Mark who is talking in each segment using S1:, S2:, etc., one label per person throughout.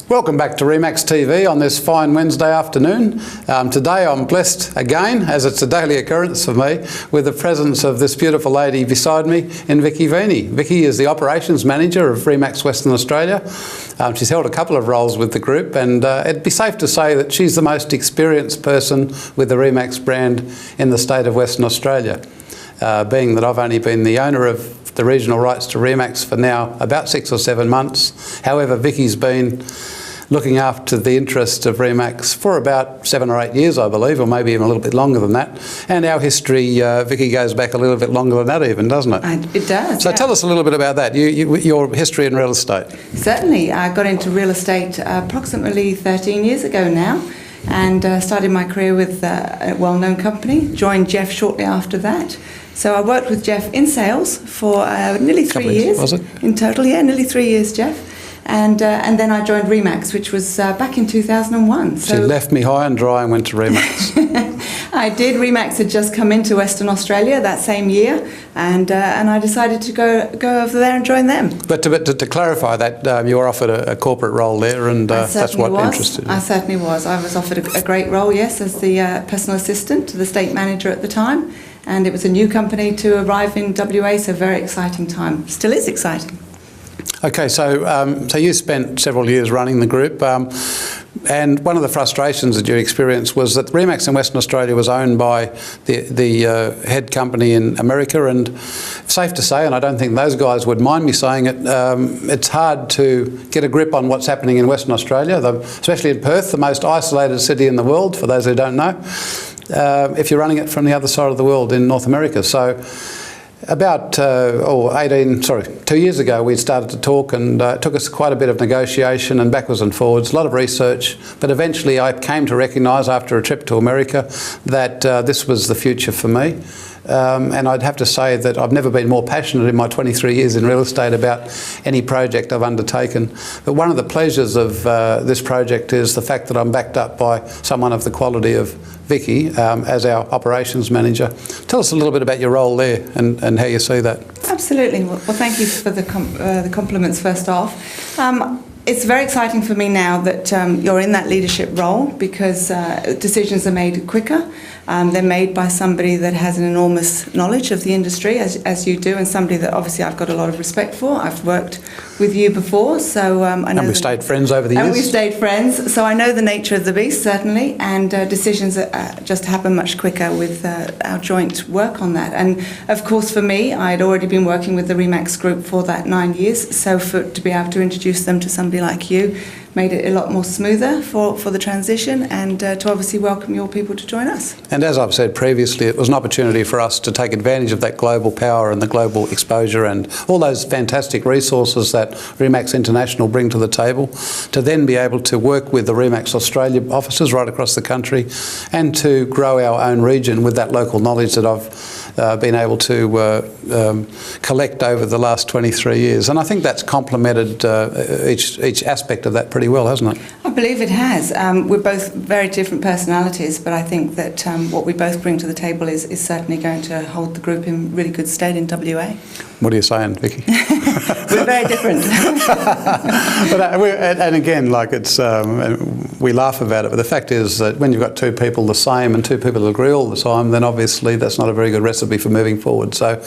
S1: Welcome back to Remax TV on this fine Wednesday afternoon. Today I'm blessed again, as it's a daily occurrence for me, with the presence of this beautiful lady beside me in Vicki Veaney. Vicki is the Operations Manager of Remax Western Australia. She's held a couple of roles with the group, and it'd be safe to say that she's the most experienced person with the Remax brand in the state of Western Australia, being that I've only been the owner of the regional rights to Remax for now about 6 or 7 months. However, Vicki's been looking after the interests of Remax for about 7 or 8 years, I believe, or maybe even a little bit longer than that. And our history, Vicki, goes back a little bit longer than that even, doesn't it?
S2: It does.
S1: So tell us a little bit about that, your history in real estate.
S2: Certainly. I got into real estate approximately 13 years ago now, and started my career with a well-known company. Joined Geoff shortly after that. So I worked with Geoff in sales for nearly 3 years.
S1: Was it?
S2: In total, yeah, nearly 3 years, Geoff. And then I joined Remax, which was back in 2001. So
S1: she left me high and dry and went to Remax.
S2: I did. Remax had just come into Western Australia that same year, and I decided to go over there and join them.
S1: But to clarify that, you were offered a corporate role there, and that's what interested you.
S2: I certainly was. I was offered a great role, yes, as the personal assistant to the state manager at the time, and it was a new company to arrive in WA, so very exciting time. Still is exciting.
S1: Okay, so you spent several years running the group, and one of the frustrations that you experienced was that Remax in Western Australia was owned by the head company in America, and safe to say, and I don't think those guys would mind me saying it, it's hard to get a grip on what's happening in Western Australia, especially in Perth, the most isolated city in the world, for those who don't know, if you're running it from the other side of the world in North America. So about 2 years ago, we started to talk, and it took us quite a bit of negotiation and backwards and forwards, a lot of research, but eventually I came to recognise after a trip to America that this was the future for me. And I'd have to say that I've never been more passionate in my 23 years in real estate about any project I've undertaken. But one of the pleasures of this project is the fact that I'm backed up by someone of the quality of Vicki as our operations manager. Tell us a little bit about your role there and how you see that.
S2: Absolutely. Well, thank you for the compliments first off. It's very exciting for me now that you're in that leadership role, because decisions are made quicker. They're made by somebody that has an enormous knowledge of the industry, as you do, and somebody that obviously I've got a lot of respect for. I've worked with you before, so I know.
S1: And we've stayed friends over the years.
S2: And we've stayed friends, so I know the nature of the beast, certainly, and decisions just happen much quicker with our joint work on that. And of course, for me, I'd already been working with the Remax Group for that 9 years, so to be able to introduce them to somebody like you made it a lot more smoother for the transition, and to obviously welcome your people to join us.
S1: And as I've said previously, it was an opportunity for us to take advantage of that global power and the global exposure and all those fantastic resources that Remax International bring to the table, to then be able to work with the Remax Australia offices right across the country and to grow our own region with that local knowledge that I've been able to collect over the last 23 years. And I think that's complemented each aspect of that pretty well, hasn't it?
S2: I believe it has. We're both very different personalities, but I think that what we both bring to the table is certainly going to hold the group in really good stead in WA.
S1: What are you saying, Vicki?
S2: We're very different.
S1: And again, like we laugh about it, but the fact is that when you've got two people the same and two people that agree all the time, then obviously that's not a very good recipe for moving forward. So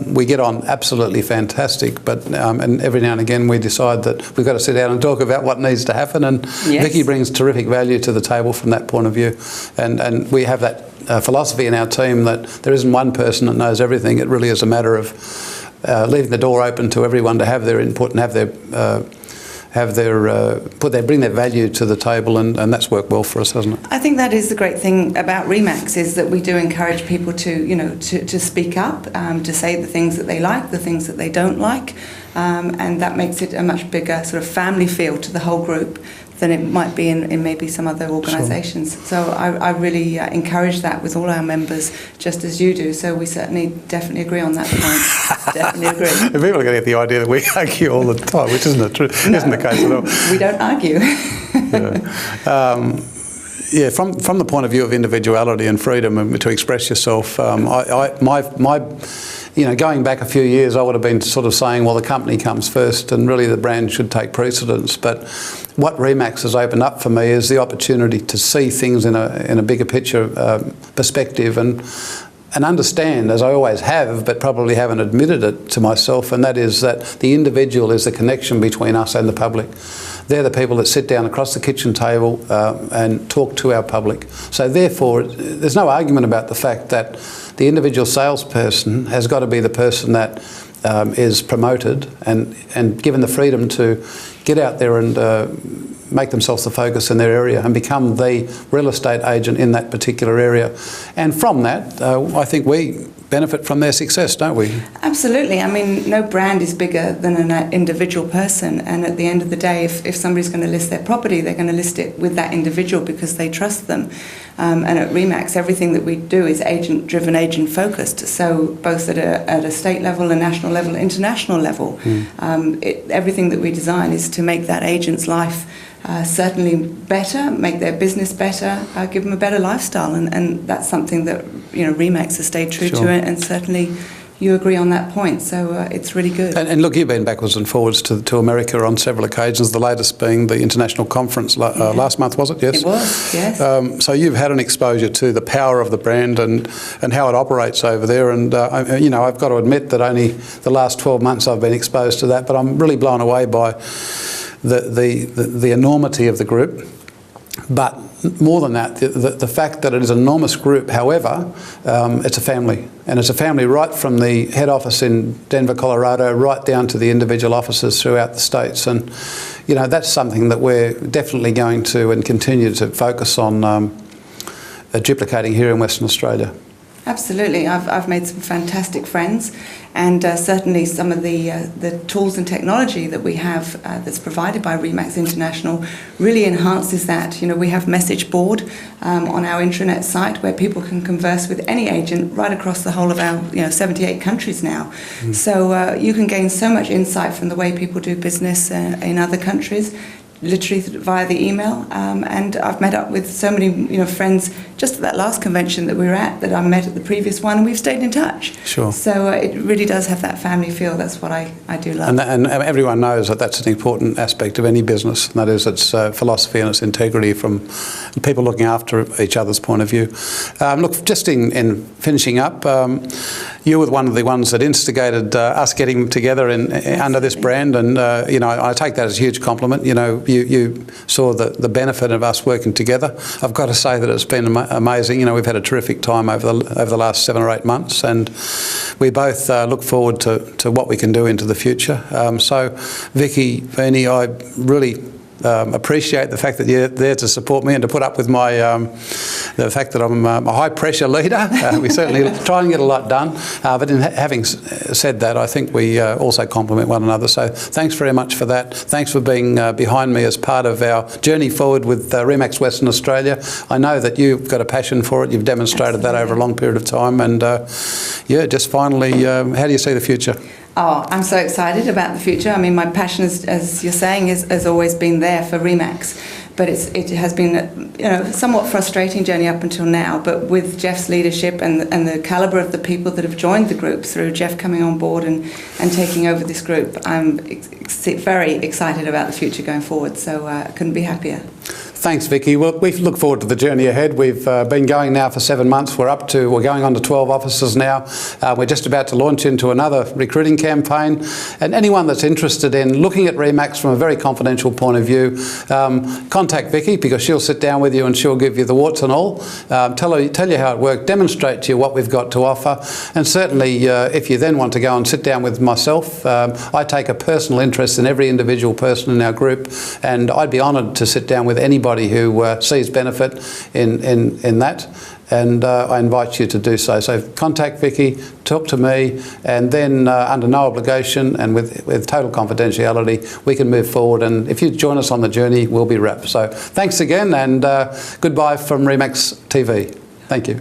S1: we get on absolutely fantastic, but and every now and again we decide that we've got to sit down and talk about what needs to happen, and yes. Vicki brings terrific value to the table from that point of view, and we have that philosophy in our team that there isn't one person that knows everything. It really is a matter of leaving the door open to everyone to have their input and bring their value to the table, and that's worked well for us, hasn't it?
S2: I think that is the great thing about Remax, is that we do encourage people to speak up, to say the things that they like, the things that they don't like, and that makes it a much bigger sort of family feel to the whole group than it might be in maybe some other organisations. Sure. So I really encourage that with all our members, just as you do. So we definitely agree on that point. Definitely agree.
S1: People are going to get the idea that we argue all the time, which isn't the case at all.
S2: We don't argue.
S1: Yeah. Yeah, from the point of view of individuality and freedom and to express yourself, going back a few years, I would have been sort of saying, well, the company comes first and really the brand should take precedence. But what Remax has opened up for me is the opportunity to see things in a bigger picture perspective and understand, as I always have, but probably haven't admitted it to myself, and that is that the individual is the connection between us and the public. They're the people that sit down across the kitchen table and talk to our public. So therefore, there's no argument about the fact that the individual salesperson has got to be the person that is promoted and given the freedom to get out there and make themselves the focus in their area and become the real estate agent in that particular area. And from that, I think we benefit from their success, don't we?
S2: Absolutely. I mean, no brand is bigger than an individual person, and at the end of the day, if somebody's going to list their property, they're going to list it with that individual because they trust them. And at Remax, everything that we do is agent-driven, agent-focused, so both at a state level, a national level, international level. Everything that we design is to make that agent's life certainly better, make their business better, give them a better lifestyle, and that's something that Remax has stayed true to, and certainly you agree on that point. So it's really good.
S1: And look, you've been backwards and forwards to America on several occasions. The latest being the international conference last month, was it? Yes.
S2: It was. Yes.
S1: So you've had an exposure to the power of the brand and how it operates over there. And I've got to admit that only the last 12 months I've been exposed to that, but I'm really blown away by the enormity of the group, but more than that, the fact that it is an enormous group. However, it's a family, and it's a family right from the head office in Denver, Colorado, right down to the individual offices throughout the states. And that's something that we're definitely going to and continue to focus on duplicating here in Western Australia.
S2: Absolutely. I've made some fantastic friends, and certainly some of the tools and technology that we have that's provided by Remax International really enhances that. We have message board on our intranet site where people can converse with any agent right across the whole of our 78 countries now. So you can gain so much insight from the way people do business in other countries, literally via the email, and I've met up with so many friends just at that last convention that we were at, that I met at the previous one, and we've stayed in touch.
S1: Sure.
S2: So it really does have that family feel. That's what I do love.
S1: And everyone knows that that's an important aspect of any business, and that is its philosophy and its integrity from people looking after each other's point of view. Look, just in finishing up, you were one of the ones that instigated us getting together under this brand, and I take that as a huge compliment. You saw the benefit of us working together. I've got to say that it's been amazing. We've had a terrific time over the last 7 or 8 months, and we both look forward to what we can do into the future. So, Vicki Veaney, I really appreciate the fact that you're there to support me and to put up with the fact that I'm a high pressure leader. We certainly try and get a lot done, but in having said that, I think we also complement one another. So thanks very much for that. Thanks for being behind me as part of our journey forward with Remax Western Australia. I know that you've got a passion for it. You've demonstrated that over a long period of time, and just finally, how do you see the future?
S2: Oh, I'm so excited about the future. I mean, my passion, as you're saying, has always been there for Remax, but it has been a somewhat frustrating journey up until now. But with Geoff's leadership and the calibre of the people that have joined the group through Geoff coming on board and taking over this group, I'm very excited about the future going forward. So I couldn't be happier.
S1: Thanks, Vicki. Well, we look forward to the journey ahead. We've been going now for 7 months. We're going on to 12 offices now. We're just about to launch into another recruiting campaign. And anyone that's interested in looking at Remax from a very confidential point of view, contact Vicki, because she'll sit down with you and she'll give you the warts and all, tell you how it worked, demonstrate to you what we've got to offer. And certainly, if you then want to go and sit down with myself, I take a personal interest in every individual person in our group, and I'd be honoured to sit down with anybody who sees benefit in that, and I invite you to do so. So contact Vicki, talk to me, and then under no obligation and with total confidentiality, we can move forward. And if you join us on the journey, we'll be wrapped. So thanks again, and goodbye from Remax TV. Thank you.